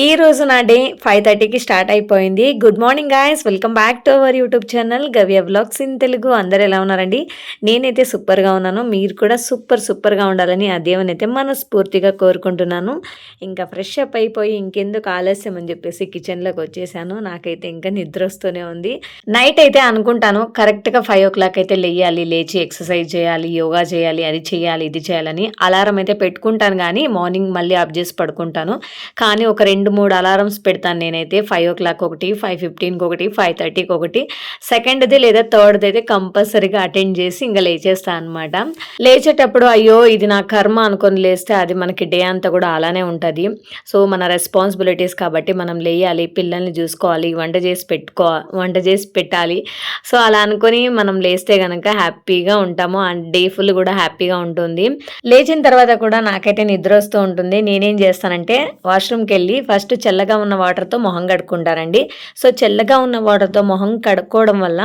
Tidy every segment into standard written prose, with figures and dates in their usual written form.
ఈ రోజు నా డే 5:30కి స్టార్ట్ అయిపోయింది. Good morning guys, welcome back to our YouTube channel గవ్య వ్లాగ్స్ ఇన్ తెలుగు. అందరూ ఎలా ఉన్నారండి? నేనైతే సూపర్గా ఉన్నాను. మీరు కూడా సూపర్గా ఉండాలని ఆ దేవుని అయితే మనస్ఫూర్తిగా కోరుకుంటున్నాను. ఇంకా ఫ్రెష్ అప్ అయిపోయి ఇంకెందుకు ఆలస్యం అని చెప్పేసి కిచెన్లోకి వచ్చేసాను. నాకైతే ఇంకా నిద్ర వస్తూనే ఉంది. నైట్ అయితే అనుకుంటాను కరెక్ట్గా 5 o'clock అయితే లేయాలి, లేచి ఎక్సర్సైజ్ చేయాలి, యోగా చేయాలి, అది చేయాలి, ఇది చేయాలని అలారం అయితే పెట్టుకుంటాను. కానీ మార్నింగ్ మళ్ళీ ఆఫ్ చేసి పడుకుంటాను. కానీ ఒక 2-3 అలారమ్స్ పెడతాను నేనైతే. 5 o'clock ఒకటి, 5:15కి ఒకటి, 5:30కి ఒకటి, సెకండ్ది లేదా థర్డ్ది అయితే కంపల్సరీగా అటెండ్ చేసి ఇంకా లేచేస్తాను అనమాట. లేచేటప్పుడు అయ్యో ఇది నా కర్మ అనుకొని లేస్తే అది మనకి డే అంతా కూడా అలానే ఉంటుంది. సో మన రెస్పాన్సిబిలిటీస్ కాబట్టి మనం లేయాలి, పిల్లల్ని చూసుకోవాలి, వంట చేసి పెట్టాలి. సో అలా అనుకొని మనం లేస్తే కనుక హ్యాపీగా ఉంటాము అండ్ డే ఫుల్ కూడా హ్యాపీగా ఉంటుంది. లేచిన తర్వాత కూడా నాకైతే నిద్ర వస్తూ ఉంటుంది. నేనేం చేస్తానంటే వాష్రూమ్కి వెళ్ళి ఫస్ట్ చల్లగా ఉన్న వాటర్తో మొహం కడుక్కుంటానండి. సో చల్లగా ఉన్న వాటర్తో మొహం కడుక్కోవడం వల్ల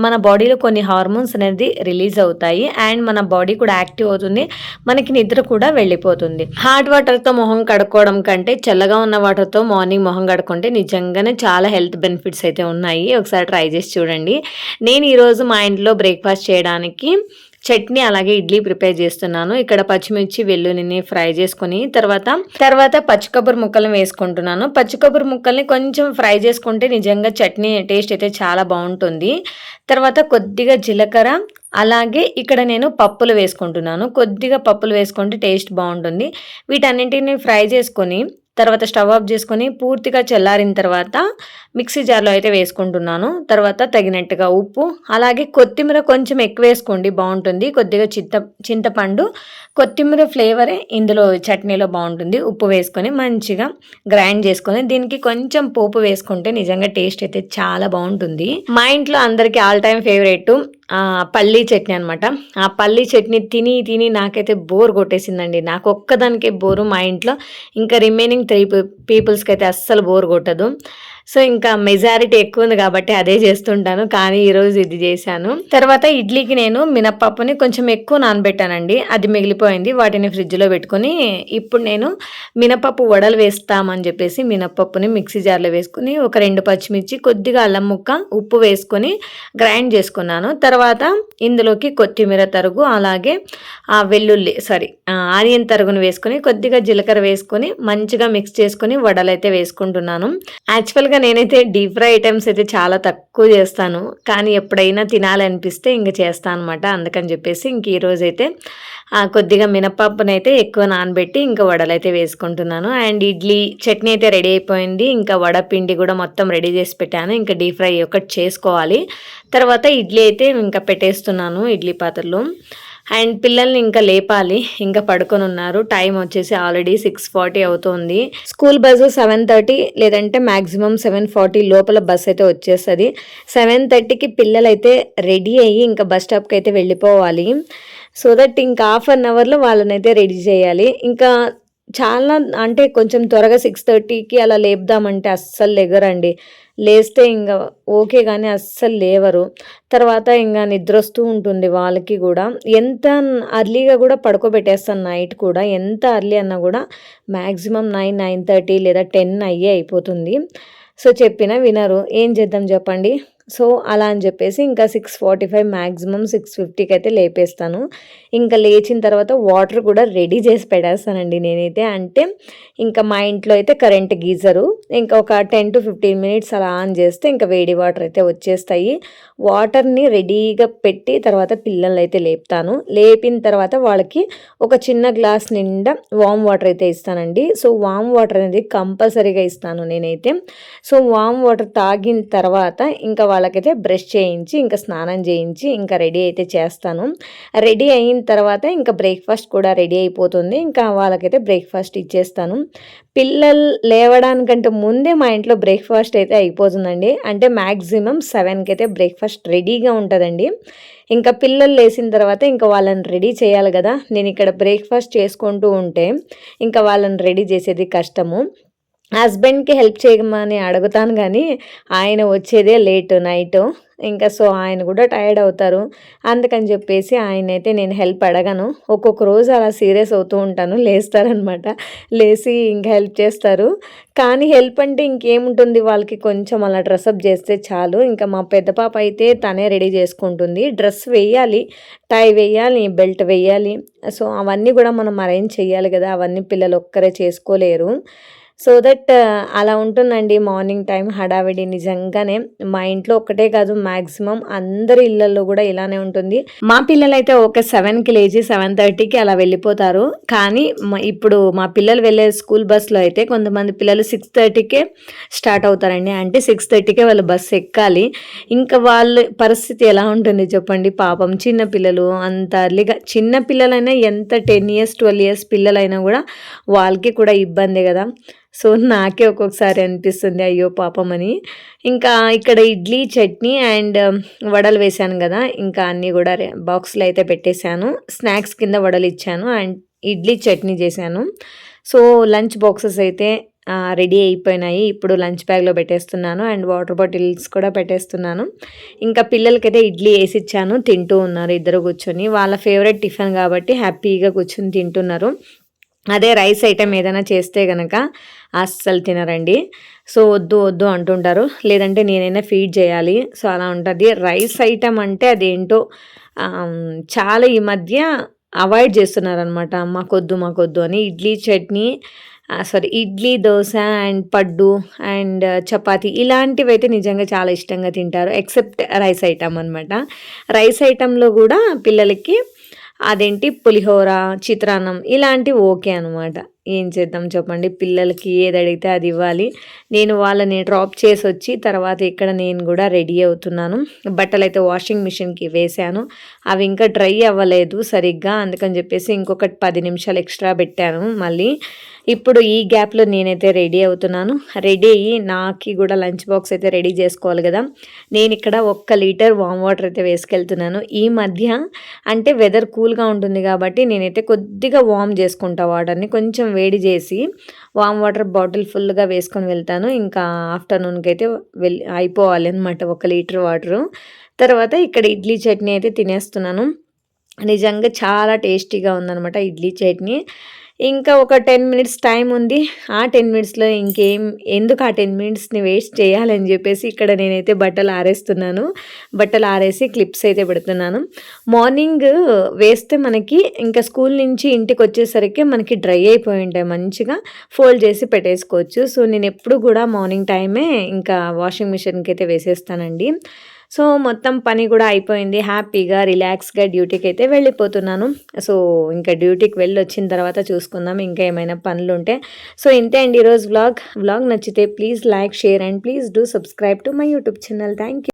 మన బాడీలో కొన్ని హార్మోన్స్ అనేది రిలీజ్ అవుతాయి అండ్ మన బాడీ కూడా యాక్టివ్ అవుతుంది, మనకి నిద్ర కూడా వెళ్ళిపోతుంది. హాట్ వాటర్తో మొహం కడుక్కోవడం కంటే చల్లగా ఉన్న వాటర్తో మార్నింగ్ మొహం కడుక్కుంటే నిజంగానే చాలా హెల్త్ బెనిఫిట్స్ అయితే ఉన్నాయి. ఒకసారి ట్రై చేసి చూడండి. నేను ఈరోజు మా ఇంట్లో బ్రేక్ఫాస్ట్ చేయడానికి చట్నీ అలాగే ఇడ్లీ ప్రిపేర్ చేస్తున్నాను. ఇక్కడ పచ్చిమిర్చి వెల్లుల్లిని ఫ్రై చేసుకుని తర్వాత పచ్చి కొబ్బరి ముక్కలను వేసుకుంటున్నాను. పచ్చి కొబ్బరి ముక్కల్ని కొంచెం ఫ్రై చేసుకుంటే నిజంగా చట్నీ టేస్ట్ అయితే చాలా బాగుంటుంది. తర్వాత కొద్దిగా జీలకర్ర, అలాగే ఇక్కడ నేను పప్పులు వేసుకుంటున్నాను. కొద్దిగా పప్పులు వేసుకుంటే టేస్ట్ బాగుంటుంది. వీటన్నింటిని ఫ్రై చేసుకొని తర్వాత స్టవ్ ఆఫ్ చేసుకొని పూర్తిగా చల్లారిన తర్వాత మిక్సీ జార్లో అయితే వేసుకుంటున్నాను. తర్వాత తగినట్టుగా ఉప్పు, అలాగే కొత్తిమీర కొంచెం ఎక్కువ వేసుకోండి, బాగుంటుంది. కొద్దిగా చింతపండు, కొత్తిమీర ఫ్లేవరే ఇందులో చట్నీలో బాగుంటుంది. ఉప్పు వేసుకొని మంచిగా గ్రైండ్ చేసుకొని దీనికి కొంచెం పోపు వేసుకుంటే నిజంగా టేస్ట్ అయితే చాలా బాగుంటుంది. మా ఇంట్లో అందరికీ ఆల్ టైమ్ ఫేవరెట్ పల్లీ చట్నీ అనమాట. ఆ పల్లీ చట్నీ తిని నాకైతే బోర్ కొట్టేసిందండి. నాకు ఒక్కదానికే బోరు, మా ఇంట్లో ఇంకా రిమైనింగ్ 3 పీపుల్స్కి అయితే అస్సలు బోర్ కొట్టదు. సో ఇంకా మెజారిటీ ఎక్కువ ఉంది కాబట్టి అదే చేస్తుంటాను. కానీ ఈరోజు ఇది చేశాను. తర్వాత ఇడ్లీకి నేను మినప్పప్పుని కొంచెం ఎక్కువ నానబెట్టానండి, అది మిగిలిపోయింది. వాటిని ఫ్రిడ్జ్లో పెట్టుకొని ఇప్పుడు నేను మినపప్పు వడలు వేస్తామని చెప్పేసి మినపప్పుని మిక్సీ జార్లో వేసుకుని ఒక 2 పచ్చిమిర్చి, కొద్దిగా అల్లం ముక్క, ఉప్పు వేసుకొని గ్రైండ్ చేసుకున్నాను. తర్వాత ఇందులోకి కొత్తిమీర తరుగు, అలాగే ఆనియన్ తరుగును వేసుకొని కొద్దిగా జీలకర్ర వేసుకొని మంచిగా మిక్స్ చేసుకొని వడలు అయితే వేసుకుంటున్నాను. యాక్చువల్గా నేనైతే డీప్ ఫ్రై ఐటమ్స్ అయితే చాలా తక్కువ చేస్తాను, కానీ ఎప్పుడైనా తినాలనిపిస్తే ఇంక చేస్తాను అనమాట. అందుకని చెప్పేసి ఇంక ఈరోజైతే కొద్దిగా మినపప్పునైతే అయితే ఎక్కువ నానబెట్టి ఇంకా వడలు అయితే వేసుకుంటున్నాను. అండ్ ఇడ్లీ చట్నీ అయితే రెడీ అయిపోయింది. ఇంకా వడ పిండి కూడా మొత్తం రెడీ చేసి పెట్టాను. ఇంకా డీప్ ఫ్రై ఒకటి చేసుకోవాలి. తర్వాత ఇడ్లీ అయితే ఇంకా పెట్టేస్తున్నాను ఇడ్లీ పాత్రలో. అండ్ పిల్లల్ని ఇంకా లేపాలి, ఇంకా పడుకొని ఉన్నారు. టైం వచ్చేసి ఆల్రెడీ 6:40 అవుతుంది. స్కూల్ బస్సు 7:30 లేదంటే మ్యాక్సిమం 7:40 లోపల బస్ అయితే వచ్చేస్తుంది. 7:30కి పిల్లలు అయితే రెడీ అయ్యి ఇంకా బస్ స్టాప్కి అయితే వెళ్ళిపోవాలి. సో దట్ ఇంకా హాఫ్ అన్ అవర్లో వాళ్ళనైతే రెడీ చేయాలి. ఇంకా చాలా అంటే కొంచెం త్వరగా 6:30కి అలా లేపుదామంటే అస్సలు లెగరండి. లేస్తే ఇంకా ఓకే కానీ అస్సలు లేవరు. తర్వాత ఇంకా నిద్ర వస్తూ ఉంటుంది వాళ్ళకి కూడా. ఎంత అర్లీగా కూడా పడుకోబెట్టేస్తాను నైట్ కూడా. ఎంత అర్లీ అన్నా కూడా మ్యాక్సిమం 9, 9:30 లేదా 10 అయిపోతుంది. సో చెప్పినా వినరు, ఏం చేద్దాం చెప్పండి. సో అలా అని చెప్పేసి ఇంకా 6:45 మ్యాక్సిమం 6:50కి అయితే లేపేస్తాను. ఇంకా లేచిన తర్వాత వాటర్ కూడా రెడీ చేసి పెట్టేస్తానండి నేనైతే. అంటే ఇంకా మా ఇంట్లో అయితే కరెంట్ గీజరు, ఇంకా ఒక 10 to 15 minutes అలా ఆన్ చేస్తే ఇంకా వేడి వాటర్ అయితే వచ్చేస్తాయి. వాటర్ని రెడీగా పెట్టి తర్వాత పిల్లల్ని అయితే లేపుతాను. లేపిన తర్వాత వాళ్ళకి ఒక చిన్న గ్లాస్ నిండా వామ్ వాటర్ అయితే ఇస్తానండి. సో వామ్ వాటర్ అనేది కంపల్సరీగా ఇస్తాను నేనైతే. సో వామ్ వాటర్ తాగిన తర్వాత ఇంకా వాళ్ళకైతే బ్రష్ చేయించి ఇంకా స్నానం చేయించి ఇంకా రెడీ అయితే చేస్తాను. రెడీ అయిన తర్వాత ఇంకా బ్రేక్ఫాస్ట్ కూడా రెడీ అయిపోతుంది. ఇంకా వాళ్ళకైతే బ్రేక్ఫాస్ట్ ఇచ్చేస్తాను. పిల్లలు లేవడానికంటే ముందే మా ఇంట్లో బ్రేక్ఫాస్ట్ అయితే అయిపోతుందండి. అంటే మ్యాక్సిమం 7కి అయితే బ్రేక్ఫాస్ట్ రెడీగా ఉంటుందండి. ఇంకా పిల్లలు లేచిన తర్వాత ఇంకా వాళ్ళని రెడీ చేయాలి కదా. నేను ఇక్కడ బ్రేక్ఫాస్ట్ చేసుకుంటూ ఉంటే ఇంకా వాళ్ళని రెడీ చేసేది కష్టము. హస్బెండ్‌కి హెల్ప్ చేయమని అడుగుతాను గానీ, ఆయన వచ్చేదే నైటు. ఇంకా సో, ఆయన కూడా టైర్డ్ అవుతారు. అందుకని చెప్పేసి ఆయనైతే నేను హెల్ప్ అడగను. ఒక్కొక్క రోజు అలా సీరియస్ అవుతూ ఉంటాను. లేస్తారనమాట. లేసి ఇంక హెల్ప్ చేస్తారు. కానీ హెల్ప్ అంటే ఇంకేముంటుంది, వాళ్ళకి కొంచెం అలా డ్రెసప్ చేస్తే చాలు. ఇంకా మా పెద్ద పాప అయితే తనే రెడీ చేసుకుంటుంది. డ్రెస్ వెయ్యాలి, టై వెయ్యాలి, బెల్ట్ వెయ్యాలి. సో, అవన్నీ కూడా మనం అరేంజ్ చేయాలి కదా! అవన్నీ పిల్లలు ఒక్కరే చేసుకోలేరు. సో దట్ అలా ఉంటుందండి మార్నింగ్ టైం హడావిడి నిజంగానే. మా ఇంట్లో ఒక్కటే కాదు, మాక్సిమం అందరి ఇళ్లలో కూడా ఇలానే ఉంటుంది. మా పిల్లలైతే ఒక 7కి లేచి 7:30కి అలా వెళ్ళిపోతారు. కానీ ఇప్పుడు మా పిల్లలు వెళ్ళే స్కూల్ బస్సులో అయితే కొంతమంది పిల్లలు 6:30కే స్టార్ట్ అవుతారండి. అంటే 6:30కే వాళ్ళు బస్సు ఎక్కాలి. ఇంకా వాళ్ళ పరిస్థితి ఎలా ఉంటుంది చెప్పండి. పాపం చిన్న పిల్లలు అంత అర్లీగా, చిన్న పిల్లలైనా ఎంత 10 ఇయర్స్ 12 ఇయర్స్ పిల్లలైనా కూడా వాళ్ళకి కూడా ఇబ్బందే కదా! సో, నాకే ఒక్కొక్కసారి అనిపిస్తుంది అయ్యో పాపం అని. ఇంకా ఇక్కడ ఇడ్లీ, చట్నీ అండ్ వడలు వేశాను గదా! ఇంకా అన్నీ గూడా బాక్స్‌లో అయితే పెట్టేశాను. స్నాక్స్ కింద వడలు ఇచ్చాను అండ్ ఇడ్లీ, చట్నీ చేశాను. సో, లంచ్ బాక్సెస్ అయితే రెడీ అయిపోయినాయి. ఇప్పుడు లంచ్ బ్యాగ్‌లో పెట్టేస్తున్నాను అండ్ వాటర్ బాటిల్స్ కూడా పెట్టేస్తున్నాను. ఇంకా పిల్లలకైతే ఇడ్లీ ఏసిచ్చాను. తింటూ ఉన్నారు ఇద్దరు కూర్చొని. వాళ్ళ ఫేవరెట్ టిఫిన్ కాబట్టి హ్యాపీగా కూర్చొని తింటున్నారు. అదే రైస్ ఐటెమ్ ఏదైనా చేస్తే గనక అస్సలు తినరండి. సో, వద్దు వద్దు అంటుంటారు. లేదంటే నేనైనా ఫీడ్ చేయాలి. సో, అలా ఉంటది. రైస్ ఐటెమ్ అంటే అదేంటో చాలా ఈ మధ్య అవాయిడ్ చేస్తున్నారనమాట. మాకొద్దు మాకొద్దు అని. ఇడ్లీ, చట్నీ ఇడ్లీ, దోస అండ్ పడ్డు అండ్ చపాతీ ఇలాంటివైతే నిజంగా చాలా ఇష్టంగా తింటారు. ఎక్సెప్ట్ రైస్ ఐటెమ్ అనమాట. రైస్ ఐటెమ్‌లో గూడా పిల్లలకి అదేంటి పులిహోర, చిత్రాన్నం ఇలాంటివి ఓకే అనమాట. ఏం చేద్దాం చెప్పండి. పిల్లలకి ఏది అడిగితే అది ఇవ్వాలి. నేను వాళ్ళని డ్రాప్ చేసొచ్చి తర్వాత ఇక్కడ నేను గూడా రెడీ అవుతున్నాను. బట్టలైతే వాషింగ్ మిషన్‌కి వేశాను. అవి ఇంకా డ్రై అవ్వలేదు సరిగ్గా. అందుకని చెప్పేసి ఇంకొక 10 నిమిషాలు ఎక్స్ట్రా పెట్టాను మళ్ళీ. ఇప్పుడు ఈ గ్యాప్‌లో నేనైతే రెడీ అవుతున్నాను. రెడీ అయ్యి నాకి గూడా లంచ్ బాక్స్ అయితే రెడీ చేసుకోవాలి గదా! నేనిక్కడ 1 లీటర్ వామ్ వాటర్ అయితే వేసుకెళ్తున్నాను. ఈ మధ్య అంటే వెదర్ కూల్‌గా ఉంటుంది గాబట్టి నేనైతే కొద్దిగా వార్మ్ చేసుకుంటా వాటర్‌ని. కొంచెం వేడి చేసి వామ్ వాటర్ బాటిల్ ఫుల్‌గా వేసుకొని వెళ్తాను. ఇంకా ఆఫ్టర్‌నూన్‌కి అయితే అయిపోవాలి అనమాట 1 లీటర్ వాటరు. తర్వాత ఇక్కడ ఇడ్లీ చట్నీ అయితే తినేస్తున్నాను. నిజంగా చాలా టేస్టీగా ఉందనమాట ఇడ్లీ చట్నీ. ఇంకా ఒక 10 మినిట్స్ టైం ఉంది. ఆ 10 మినిట్స్‌లో ఎందుకు ఆ 10 మినిట్స్‌ని వేస్ట్ చేయాలని జెప్పేసి ఇక్కడ నేనైతే బట్టలు ఆరేస్తున్నాను. బట్టలు ఆరేసి క్లిప్స్ అయితే పెడుతున్నాను. మార్నింగ్ వేస్తే మనకి ఇంకా స్కూల్ నుంచి ఇంటికొచ్చేసరికి మనకి డ్రై అయిపోయి ఉంటాయి. మంచిగా ఫోల్డ్ చేసి పెట్టేసుకోవచ్చు. సో, నేనెప్పుడు గూడా మార్నింగ్ టైమే ఇంకా వాషింగ్ మిషన్‌కి అయితే వేసేస్తానండి. సో, మొత్తం పని గూడా అయిపోయింది. హ్యాపీగా, రిలాక్స్‌గా డ్యూటీకైతే వెళ్ళిపోతున్నాను. సో, ఇంకా డ్యూటీకి వెళ్ళొచ్చిన తర్వాత చూసుకుందాం ఇంకా ఏమైనా పనులుంటే. సో, ఇంతే అండి ఈరోజు వ్లాగ్. వ్లాగ్ నచ్చితే please like, share and please do subscribe to my YouTube channel. Thank you.